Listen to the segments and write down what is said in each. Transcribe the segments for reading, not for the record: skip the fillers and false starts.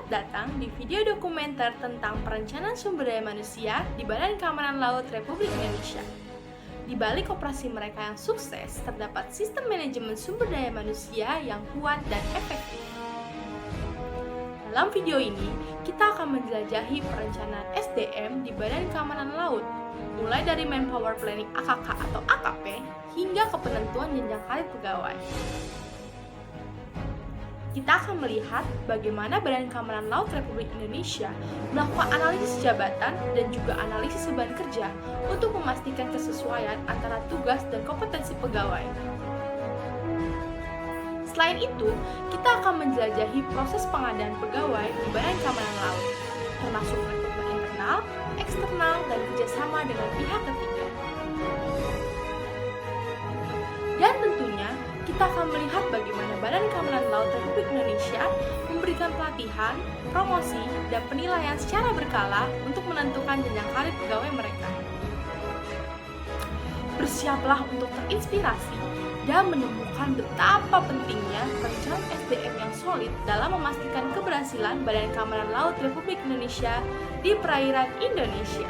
Selamat datang di video dokumenter tentang perencanaan sumber daya manusia di Badan Keamanan Laut Republik Indonesia. Di balik operasi mereka yang sukses, terdapat sistem manajemen sumber daya manusia yang kuat dan efektif. Dalam video ini, kita akan menjelajahi perencanaan SDM di Badan Keamanan Laut, mulai dari Manpower Planning AKK atau AKP, hingga ke penentuan jenjang karir pegawai. Kita akan melihat bagaimana Badan Keamanan Laut Republik Indonesia melakukan analisis jabatan dan juga analisis beban kerja untuk memastikan kesesuaian antara tugas dan kompetensi pegawai. Selain itu, kita akan menjelajahi proses pengadaan pegawai di Badan Keamanan Laut, termasuk rekrutmen internal, eksternal, dan kerjasama dengan pihak ketiga. Dan tentunya, kita akan melihat bagaimana Badan Keamanan Laut Republik Indonesia memberikan pelatihan, promosi, dan penilaian secara berkala untuk menentukan jenjang karir pegawai mereka. Bersiaplah untuk terinspirasi dan menemukan betapa pentingnya perencanaan SDM yang solid dalam memastikan keberhasilan Badan Keamanan Laut Republik Indonesia di perairan Indonesia.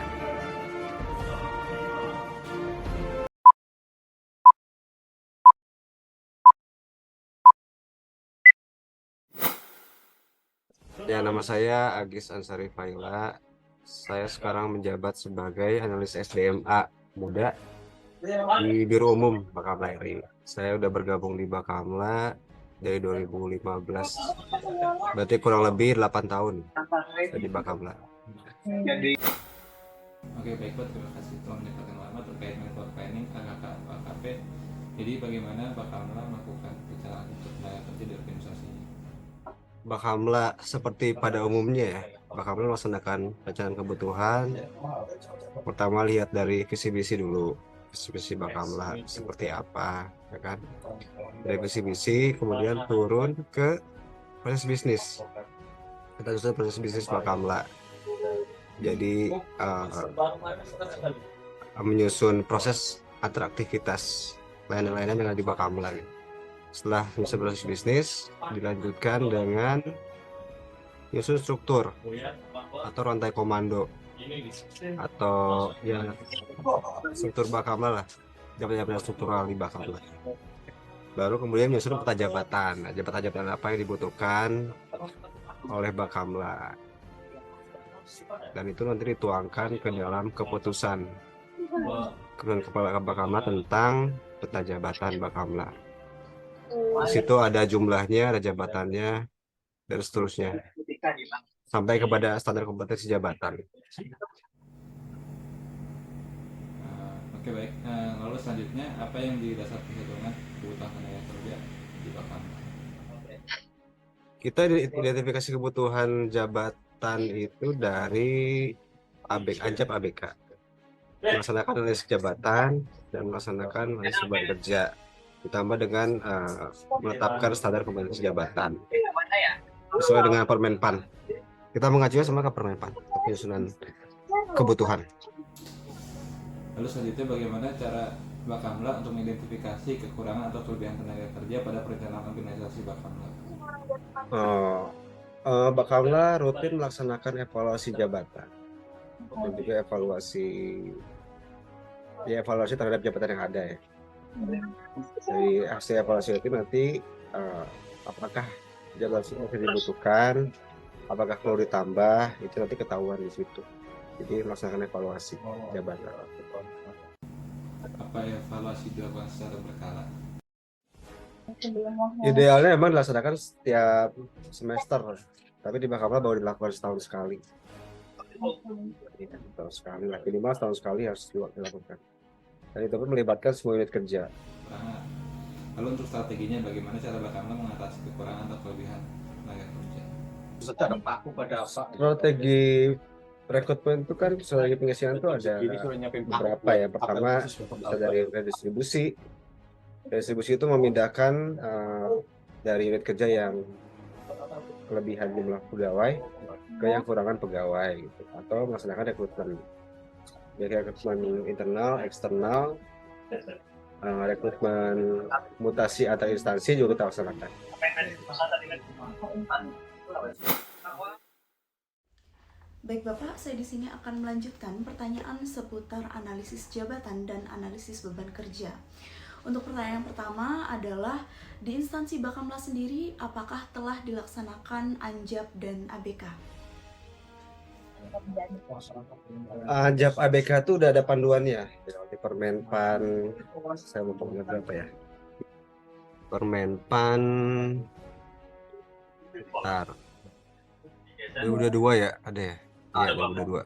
Ya, nama saya Agis Ansari Faila. Saya sekarang menjabat sebagai analis SDMA muda di Biro Umum Bakamla RI. Saya udah bergabung di Bakamla dari 2015. Berarti kurang lebih 8 tahun di Bakamla. Oke, baik Pak, terima kasih telah mendapatkan lama terkait Manpower Planning AKK AKP. Jadi bagaimana Bakamla melakukan perencanaan untuk tenaga kerja di organisasi? Bakamla seperti pada umumnya ya, Bakamla melaksanakan perencanaan kebutuhan. Pertama lihat dari visi misi dulu, visi misi Bakamla seperti apa, ya kan? Dari visi misi kemudian turun ke proses bisnis. Kita susun proses bisnis Bakamla. Jadi menyusun proses atraktivitas layanan-layanan yang ada di Bakamla. Setelah menyusun proses bisnis, dilanjutkan dengan menyusun struktur atau rantai komando atau ya struktur Bakamla lah, jabatan-jabatan struktural di Bakamla. Baru kemudian menyusun peta jabatan, jabatan-jabatan apa yang dibutuhkan oleh Bakamla, dan itu nanti dituangkan ke dalam keputusan kepala Bakamla tentang peta jabatan Bakamla. Di situ ada jumlahnya, ada jabatannya, dan seterusnya, sampai kepada standar kompetensi jabatan. Oke, baik. Lalu selanjutnya apa yang jadi dasar perhitungan kebutuhan tenaga kerja di Bakamla? Kita identifikasi kebutuhan jabatan itu dari ANJAP ABK, melaksanakan analisis jabatan dan melaksanakan analisis beban kerja, ditambah dengan menetapkan standar kompetensi jabatan sesuai dengan Permenpan. Kita mengacu sama ke Permenpan penyusunan kebutuhan. Lalu selanjutnya bagaimana cara Bakamla untuk mengidentifikasi kekurangan atau kelebihan tenaga kerja pada perencanaan organisasi Bakamla? Bakamla rutin melaksanakan evaluasi jabatan dan juga evaluasi terhadap jabatan yang ada ya. Dari hasil evaluasi itu nanti apakah jabatan yang dibutuhkan, apakah perlu ditambah, itu nanti ketahuan di situ. Jadi melaksanakan evaluasi jabatan. Apa evaluasi dilakukan secara berkala? Idealnya memang dilaksanakan setiap semester, tapi di Bakamla baru dilakukan setahun sekali. Setahun sekali lah, minimal setahun sekali harus dilakukan. Dan itu pun melibatkan semua unit kerja. Lalu untuk strateginya bagaimana cara Bakamla mengatasi kekurangan atau kelebihan tenaga kerja? Secara paku pada apa? Strategi rekrutmen itu kan strategi pengisian itu ada beberapa ya. Pertama bisa dari redistribusi. Redistribusi itu memindahkan dari unit kerja yang kelebihan jumlah pegawai ke yang kurangan pegawai gitu. Atau melaksanakan rekrutmen. Jadi rekrutmen internal, eksternal, rekrutmen mutasi antar instansi juga kita laksanakan. Baik Bapak, saya di sini akan melanjutkan pertanyaan seputar analisis jabatan dan analisis beban kerja. Untuk pertanyaan pertama adalah, di instansi Bakamla sendiri apakah telah dilaksanakan Anjab dan ABK? Anjab ABK itu udah ada panduannya di Permenpan, saya lupa ingat berapa ya. Permenpan, bentar. Udah dua ya, ada ya? Iya, udah dua.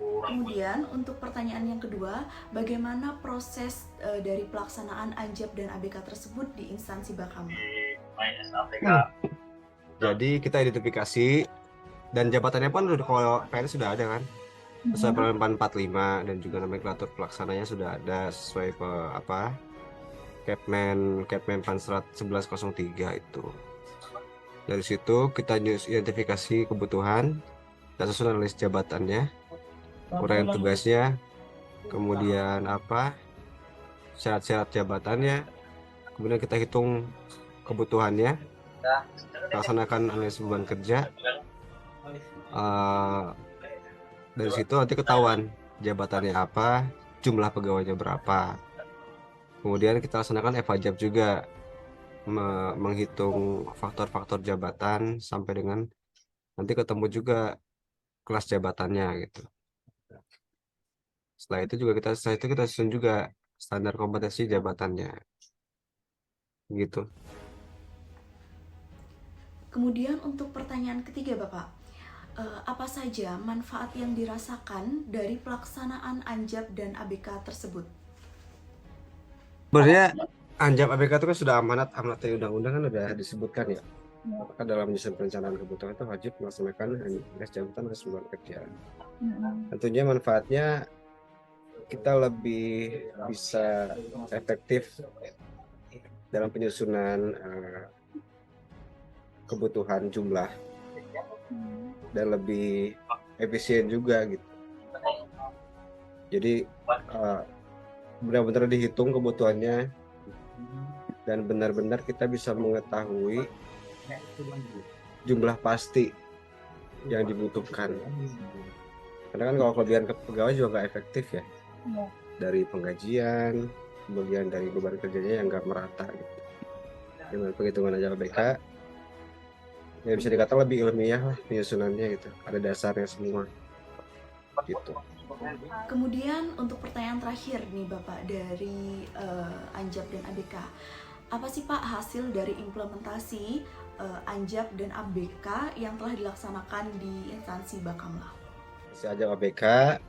Kemudian untuk pertanyaan yang kedua, bagaimana proses dari pelaksanaan Anjab dan ABK tersebut di instansi Bakamla? Jadi kita identifikasi dan jabatannya pun udah, kalau PNS sudah ada kan, sesuai Permen 45 dan juga nomenklatur pelaksananya sudah ada sesuai Kepmen Pan 1103 itu. Dari situ kita identifikasi kebutuhan dan susun analis jabatannya, uraian tugasnya, kemudian syarat-syarat jabatannya, kemudian kita hitung kebutuhannya, laksanakan analisis beban kerja. Dari situ nanti ketahuan jabatannya apa, jumlah pegawainya berapa. Kemudian kita laksanakan EVA-JAB juga, menghitung faktor-faktor jabatan sampai dengan nanti ketemu juga kelas jabatannya gitu. Setelah itu kita susun juga standar kompetensi jabatannya gitu. Kemudian untuk pertanyaan ketiga Bapak, apa saja manfaat yang dirasakan dari pelaksanaan Anjab dan ABK tersebut? Sebenarnya Anjab ABK itu kan sudah amanat dari undang-undang kan udah disebutkan ya. Maka dalam menyusun perencanaan kebutuhan itu wajib melaksanakan analisis jabatan dan beban kerja. Tentunya manfaatnya kita lebih bisa efektif dalam penyusunan kebutuhan jumlah dan lebih efisien juga gitu. Jadi benar-benar dihitung kebutuhannya dan benar-benar kita bisa mengetahui jumlah pasti yang dibutuhkan. Karena kan kalau kelebihan pegawai juga nggak efektif ya. Dari penggajian, kemudian dari beban kerjanya yang nggak merata gitu. Dengan penghitungan aja ABK, ya bisa dikatakan lebih ilmiah lah penyusunannya gitu. Ada dasarnya semua gitu. Kemudian untuk pertanyaan terakhir nih Bapak dari Anjab dan ABK, apa sih Pak hasil dari implementasi Anjab dan ABK yang telah dilaksanakan di instansi Bakamla? Anjab ABK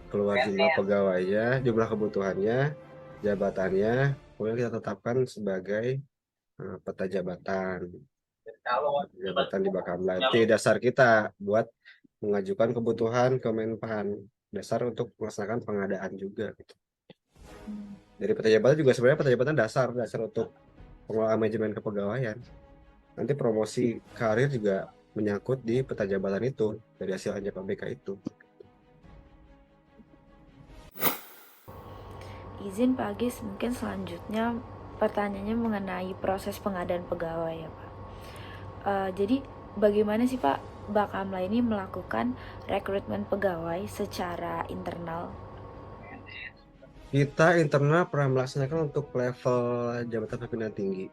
keluar jumlah pegawainya, jumlah kebutuhannya, jabatannya, kemudian kita tetapkan sebagai peta jabatan di Bakamla. Itu dasar kita buat mengajukan kebutuhan ke Menpan, dasar untuk melaksanakan pengadaan juga gitu. Dari peta jabatan juga sebenarnya peta jabatan dasar untuk pengelolaan manajemen kepegawaian. Nanti promosi karir juga menyangkut di peta jabatan itu dari hasil Anjab ABK itu. Izin Pak Agis, mungkin selanjutnya pertanyaannya mengenai proses pengadaan pegawai ya Pak. Jadi bagaimana sih Pak Bakamla ini melakukan rekrutmen pegawai secara internal? Kita internal pernah melaksanakan untuk level jabatan pimpinan tinggi,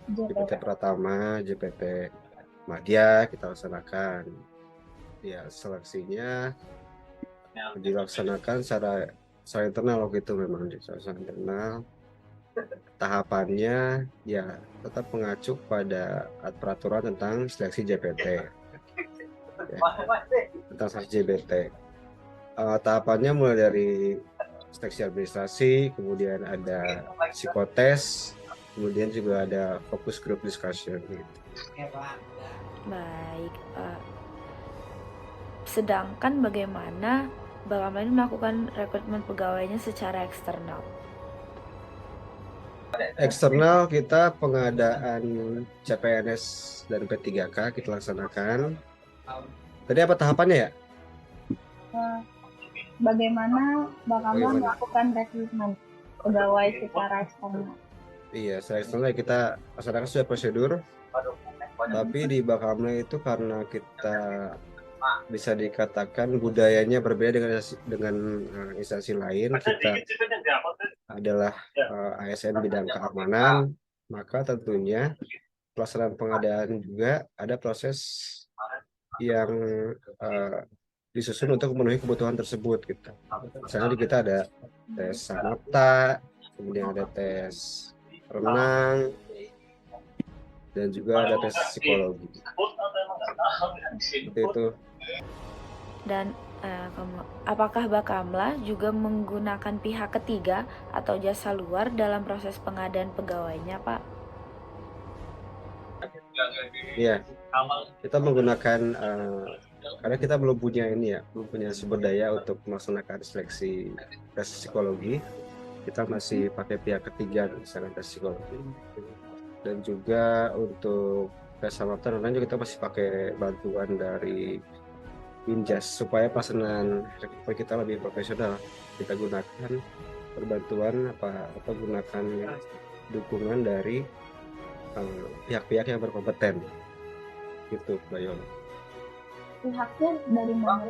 JPT Pratama, JPT Madya kita laksanakan. Ya seleksinya dilaksanakan secara internal waktu itu, memang secara internal. Tahapannya ya tetap mengacu pada peraturan tentang seleksi JPT. Tentang seleksi JPT. Tahapannya mulai dari seleksi administrasi, kemudian ada psikotes, kemudian juga ada fokus group discussion gitu. Baik, sedangkan bagaimana Bakamla ini melakukan rekrutmen pegawainya secara eksternal? Eksternal kita pengadaan CPNS dan P3K kita laksanakan. Tadi apa tahapannya ya? Bagaimana Bakamla melakukan rekrutmen pegawai secara eksternal? Iya, secara eksternal kita laksanakan sesuai prosedur. Tapi di Bakamla itu karena kita bisa dikatakan budayanya berbeda dengan instansi lain. Kita adalah ASN bidang keamanan, maka tentunya pelaksanaan pengadaan juga ada proses yang disusun untuk memenuhi kebutuhan tersebut gitu. Misalnya di kita ada tes samapta, kemudian ada tes renang, dan juga ada tes psikologi. Seperti itu. Dan apakah Bakamla juga menggunakan pihak ketiga atau jasa luar dalam proses pengadaan pegawainya, Pak? Iya, kita menggunakan karena kita belum punya belum punya sumber daya untuk melaksanakan seleksi tes psikologi. Kita masih pakai pihak ketiga misalnya tes psikologi. Dan juga untuk tes samapta juga kita masih pakai bantuan dari Binjas supaya pelaksanaan rekrutmen kita lebih profesional. Kita gunakan perbantuan atau gunakan dukungan dari pihak-pihak yang berkompeten gitu, Mbak Yon. Pihaknya dari mana?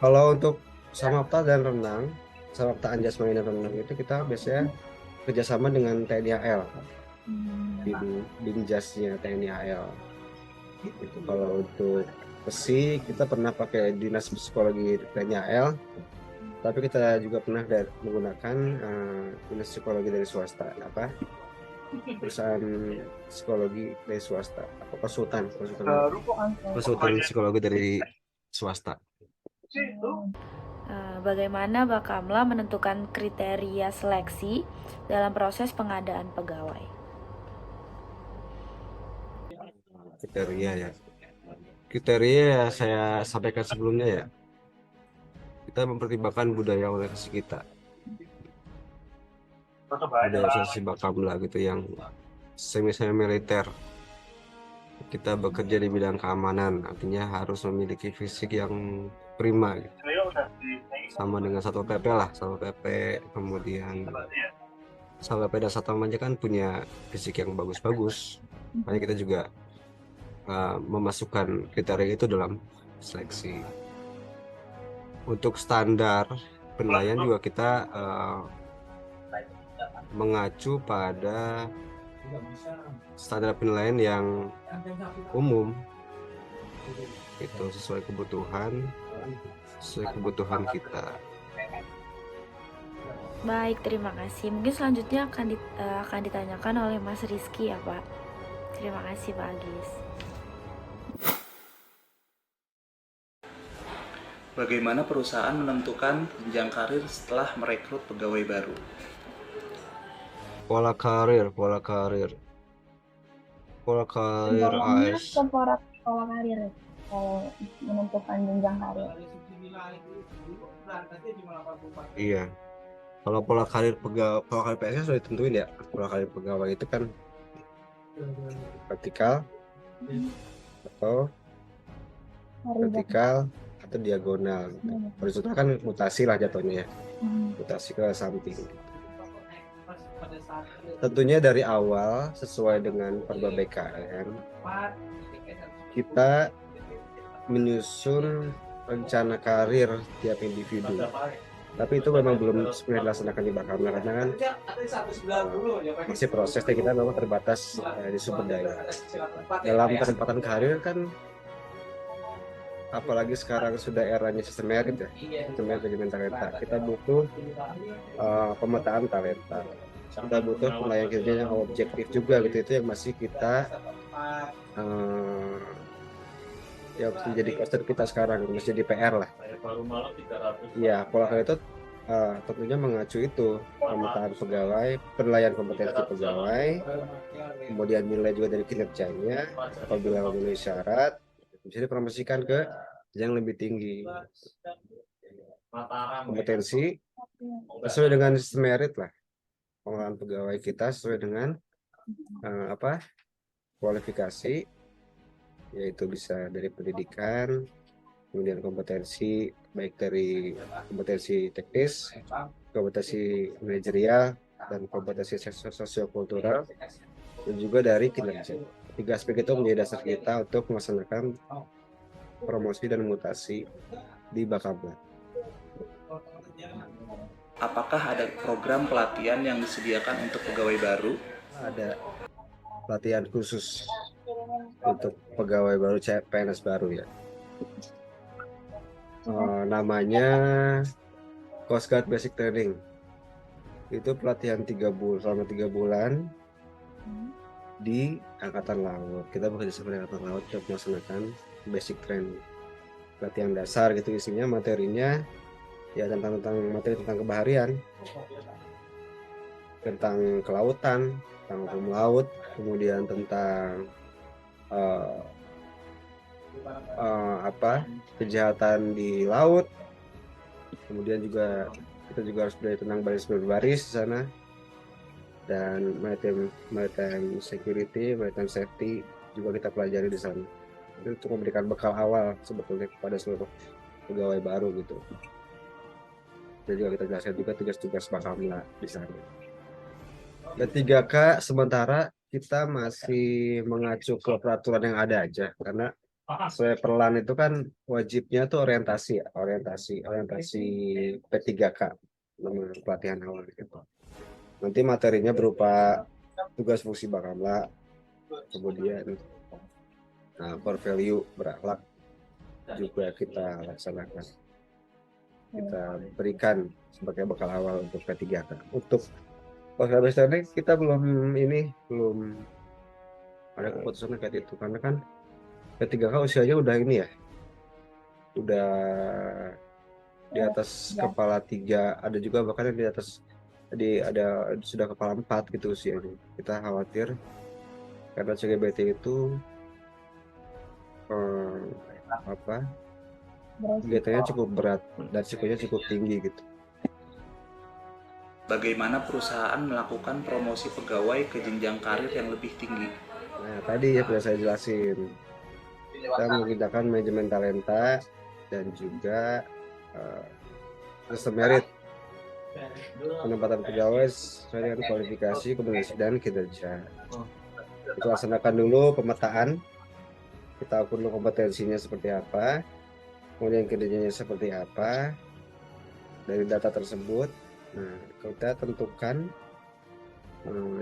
Kalau untuk samapta dan renang, samapta Anjas Main dan renang itu kita biasanya kerjasama dengan TNI AL, Binjasnya TNI AL. Itu kalau untuk besi kita pernah pakai dinas psikologi TNI AL, tapi kita juga pernah menggunakan dinas psikologi dari swasta, perusahaan psikologi dari swasta, konsultan psikologi dari swasta. Bagaimana Bakamla menentukan kriteria seleksi dalam proses pengadaan pegawai? Kriteria saya sampaikan sebelumnya ya. Kita mempertimbangkan budaya organisasi kita. Budaya organisasi Bakamla gitu yang semi militer. Kita bekerja di bidang keamanan, artinya harus memiliki fisik yang prima gitu. Sama dengan Satpol PP lah, Satpol PP, kemudian Satpol PP dan Satpam aja kan punya fisik yang bagus-bagus. Makanya kita juga memasukkan kriteria itu dalam seleksi. Untuk standar penilaian juga kita mengacu pada standar penilaian yang umum, itu sesuai kebutuhan kita. Baik, terima kasih. Mungkin selanjutnya akan ditanyakan oleh Mas Rizky ya, Pak. Terima kasih, Pak Agis. Bagaimana perusahaan menentukan jenjang karir setelah merekrut pegawai baru? Pola karir Contohnya AS. ke pola karir kalau menentukan jenjang karir. Iya. Kalau pola karir PNS sudah ditentuin ya. Pola karir pegawai itu kan vertikal atau diagonal. Horizontal kan mutasi lah jatuhnya ya. Mutasi ke samping. Tentunya dari awal sesuai dengan Perba BKN kita menyusun rencana karir tiap individu. Tapi itu memang belum sepenuhnya dilaksanakan di Bakamla karena kan masih prosesnya, kita memang terbatas di sumber daya. Dalam kesempatan karir kan, apalagi sekarang sudah eranya sistem merit ya, sistem manajemen talenta, kita butuh pemetaan talenta, kita butuh penilaian kerja yang objektif juga gitu. Itu yang masih kita yang menjadi concern kita sekarang, masih jadi PR lah. Ya, pola karir itu tentunya mengacu itu pemetaan pegawai, penilaian kompetensi pegawai, kemudian nilai juga dari kinerjanya. Apabila memenuhi syarat, bisa dipromosikan ke yang lebih tinggi. Kompetensi sesuai dengan sistem merit lah, pengolahan pegawai kita sesuai dengan kualifikasi, yaitu bisa dari pendidikan, kemudian kompetensi baik dari kompetensi teknis, kompetensi manajerial, dan kompetensi sosiokultural, dan juga dari kinerja. 3 aspek itu menjadi dasar kita untuk melaksanakan promosi dan mutasi di Bakamla. Apakah ada program pelatihan yang disediakan untuk pegawai baru? Ada pelatihan khusus untuk pegawai baru PNS baru ya. Namanya Coast Guard Basic Training. Itu pelatihan selama 3 bulan di Angkatan Laut. Kita bekerja sama dengan Angkatan Laut untuk melaksanakan basic training. Pelatihan dasar gitu, isinya materinya ya tentang materi tentang kebaharian, tentang kelautan, tentang hukum laut, kemudian tentang kejahatan di laut, kemudian juga kita juga harus belajar tentang baris berbaris di sana, dan maritime security, maritime safety juga kita pelajari di sana. Itu untuk memberikan bekal awal sebetulnya kepada seluruh pegawai baru gitu. Dan juga kita jelaskan juga tugas-tugas Bakamla di sana. Dan 3K sementara kita masih mengacu ke peraturan yang ada aja, karena sesuai perlan itu kan wajibnya tuh orientasi P3K, nama pelatihan awal gitu. Nanti materinya berupa tugas fungsi Bakamla, kemudian core value berakhlak juga kita laksanakan, kita berikan sebagai bekal awal untuk P3K. Untuk Coast Guard kita belum ada keputusan kayak itu, karena kan P3K usianya udah ini ya, udah di atas kepala 3, ada juga bahkan yang di atas sudah kepala 4 gitu usianya. Kita khawatir karena CGBT itu kegiatannya cukup berat dan risikonya cukup tinggi gitu. Bagaimana perusahaan melakukan promosi pegawai ke jenjang karir yang lebih tinggi? Nah, tadi ya sudah saya jelasin. Kita menggunakan manajemen talenta dan juga sistem merit, penempatan pegawai sesuai dengan kualifikasi, kompetensi, dan kinerja. Kita laksanakan dulu pemetaan, kita ukur dulu kompetensinya seperti apa, kemudian kinerjanya seperti apa. Dari data tersebut, nah, kita tentukan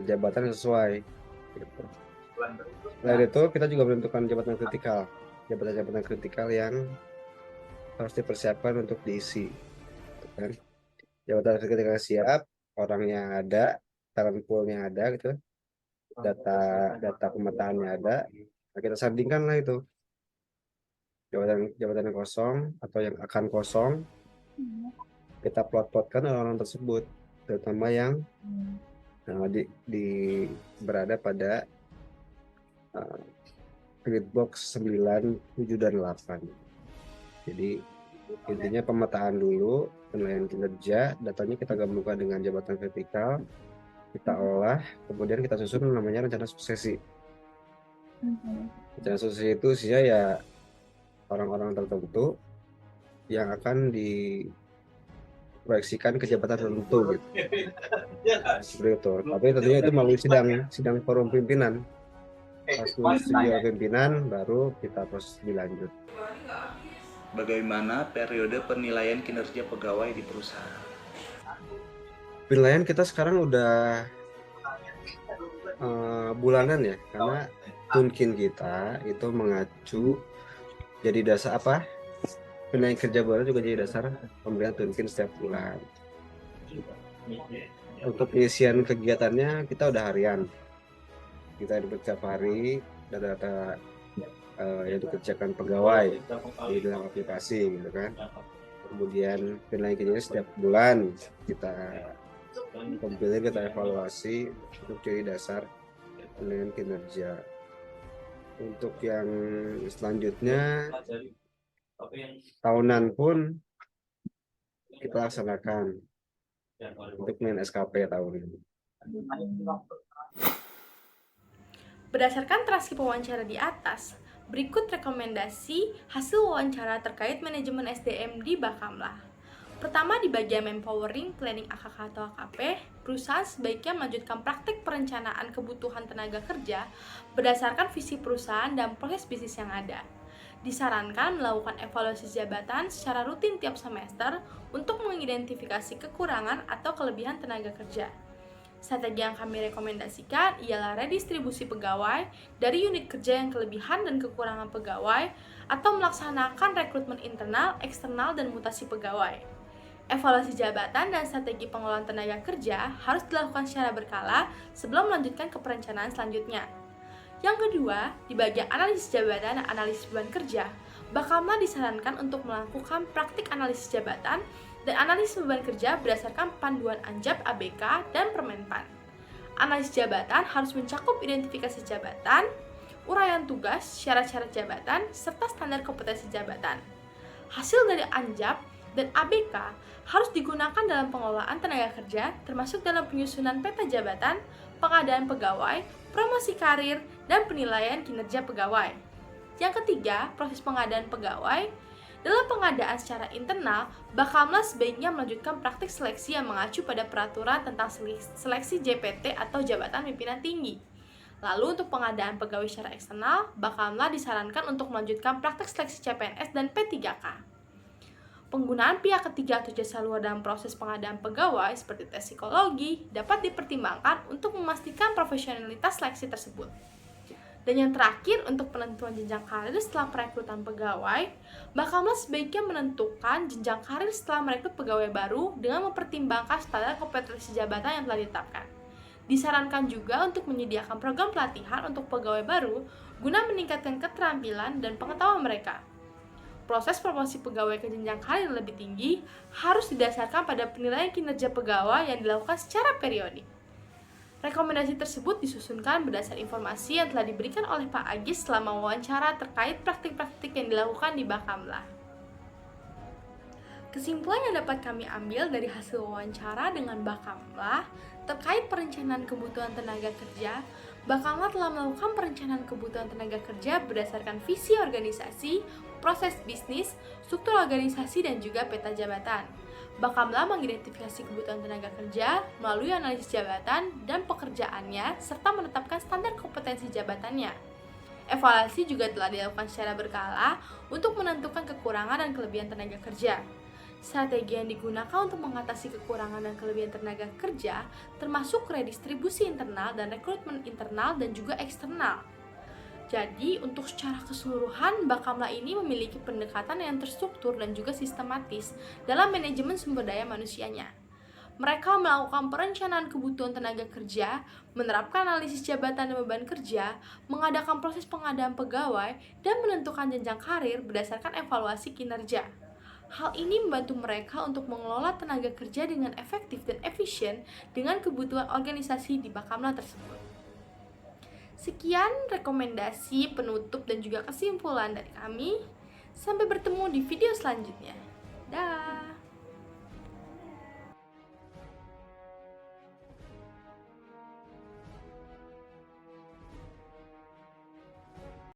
jabatan yang sesuai. Selain itu, kita juga menentukan jabatan kritikal yang harus dipersiapkan untuk diisi. Jabatan kritikal siap, orangnya ada, talent poolnya ada gitu, data pemetaannya ada. Nah, kita sandingkan lah itu jabatan yang kosong atau yang akan kosong, kita plot-plotkan orang-orang tersebut, terutama yang berada pada grid box 9, 7, dan 8. Jadi intinya pemetaan dulu, penilaian kinerja, datanya kita gabungkan dengan jabatan vertikal, kita olah, kemudian kita susun namanya rencana suksesi. Rencana suksesi itu isinya ya orang-orang tertentu yang akan diproyeksikan ke jabatan tertentu gitu. Seperti itu. Tapi tentunya itu melalui sidang forum pimpinan. Pas sidang pimpinan baru kita proses dilanjut. Bagaimana periode penilaian kinerja pegawai di perusahaan? Penilaian kita sekarang udah bulanan ya, karena Tunkin kita itu mengacu jadi dasar penilaian kerja bulanan juga jadi dasar pemberian Tunkin setiap bulan. Untuk pengisian kegiatannya kita udah harian, kita hidup setiap hari, data yang dikerjakan pegawai di dalam aplikasi gitu kan. Kemudian penilaian kinerja setiap bulan kita kompilir, kita evaluasi untuk jadi dasar penilaian kinerja. Untuk yang selanjutnya tahunan pun kita laksanakan untuk penilaian SKP tahun ini. Berdasarkan transkrip wawancara di atas, berikut rekomendasi hasil wawancara terkait manajemen SDM di Bakamla. Pertama, di bagian empowering, planning AKK atau AKP, perusahaan sebaiknya melanjutkan praktik perencanaan kebutuhan tenaga kerja berdasarkan visi perusahaan dan proses bisnis yang ada. Disarankan melakukan evaluasi jabatan secara rutin tiap semester untuk mengidentifikasi kekurangan atau kelebihan tenaga kerja. Strategi yang kami rekomendasikan ialah redistribusi pegawai dari unit kerja yang kelebihan dan kekurangan pegawai atau melaksanakan rekrutmen internal, eksternal, dan mutasi pegawai. Evaluasi jabatan dan strategi pengelolaan tenaga kerja harus dilakukan secara berkala sebelum melanjutkan ke perencanaan selanjutnya. Yang kedua, di bagian analisis jabatan dan analisis beban kerja, Bakamla disarankan untuk melakukan praktik analisis jabatan dan analisis beban kerja berdasarkan panduan Anjab ABK dan Permenpan. Analisis jabatan harus mencakup identifikasi jabatan, uraian tugas, syarat-syarat jabatan, serta standar kompetensi jabatan. Hasil dari Anjab dan ABK harus digunakan dalam pengelolaan tenaga kerja, termasuk dalam penyusunan peta jabatan, pengadaan pegawai, promosi karir, dan penilaian kinerja pegawai. Yang ketiga, proses pengadaan pegawai. Dalam pengadaan secara internal, Bakamla sebaiknya melanjutkan praktik seleksi yang mengacu pada peraturan tentang seleksi JPT atau jabatan pimpinan tinggi. Lalu untuk pengadaan pegawai secara eksternal, Bakamla disarankan untuk melanjutkan praktik seleksi CPNS dan P3K. Penggunaan pihak ketiga atau jasa luar dalam proses pengadaan pegawai seperti tes psikologi dapat dipertimbangkan untuk memastikan profesionalitas seleksi tersebut. Dan yang terakhir, untuk penentuan jenjang karir setelah perekrutan pegawai, Bakamla sebaiknya menentukan jenjang karir setelah merekrut pegawai baru dengan mempertimbangkan standar kompetensi jabatan yang telah ditetapkan. Disarankan juga untuk menyediakan program pelatihan untuk pegawai baru guna meningkatkan keterampilan dan pengetahuan mereka. Proses promosi pegawai ke jenjang karir lebih tinggi harus didasarkan pada penilaian kinerja pegawai yang dilakukan secara periodik. Rekomendasi tersebut disusunkan berdasar informasi yang telah diberikan oleh Pak Agis selama wawancara terkait praktik-praktik yang dilakukan di Bakamla. Kesimpulan yang dapat kami ambil dari hasil wawancara dengan Bakamla terkait perencanaan kebutuhan tenaga kerja, Bakamla telah melakukan perencanaan kebutuhan tenaga kerja berdasarkan visi organisasi, proses bisnis, struktur organisasi, dan juga peta jabatan. Bakamla mengidentifikasi kebutuhan tenaga kerja melalui analisis jabatan dan pekerjaannya, serta menetapkan standar kompetensi jabatannya. Evaluasi juga telah dilakukan secara berkala untuk menentukan kekurangan dan kelebihan tenaga kerja. Strategi yang digunakan untuk mengatasi kekurangan dan kelebihan tenaga kerja termasuk redistribusi internal dan rekrutmen internal dan juga eksternal. Jadi, untuk secara keseluruhan, Bakamla ini memiliki pendekatan yang terstruktur dan juga sistematis dalam manajemen sumber daya manusianya. Mereka melakukan perencanaan kebutuhan tenaga kerja, menerapkan analisis jabatan dan beban kerja, mengadakan proses pengadaan pegawai, dan menentukan jenjang karir berdasarkan evaluasi kinerja. Hal ini membantu mereka untuk mengelola tenaga kerja dengan efektif dan efisien dengan kebutuhan organisasi di Bakamla tersebut. Sekian rekomendasi penutup dan juga kesimpulan dari kami. Sampai bertemu di video selanjutnya. Dah.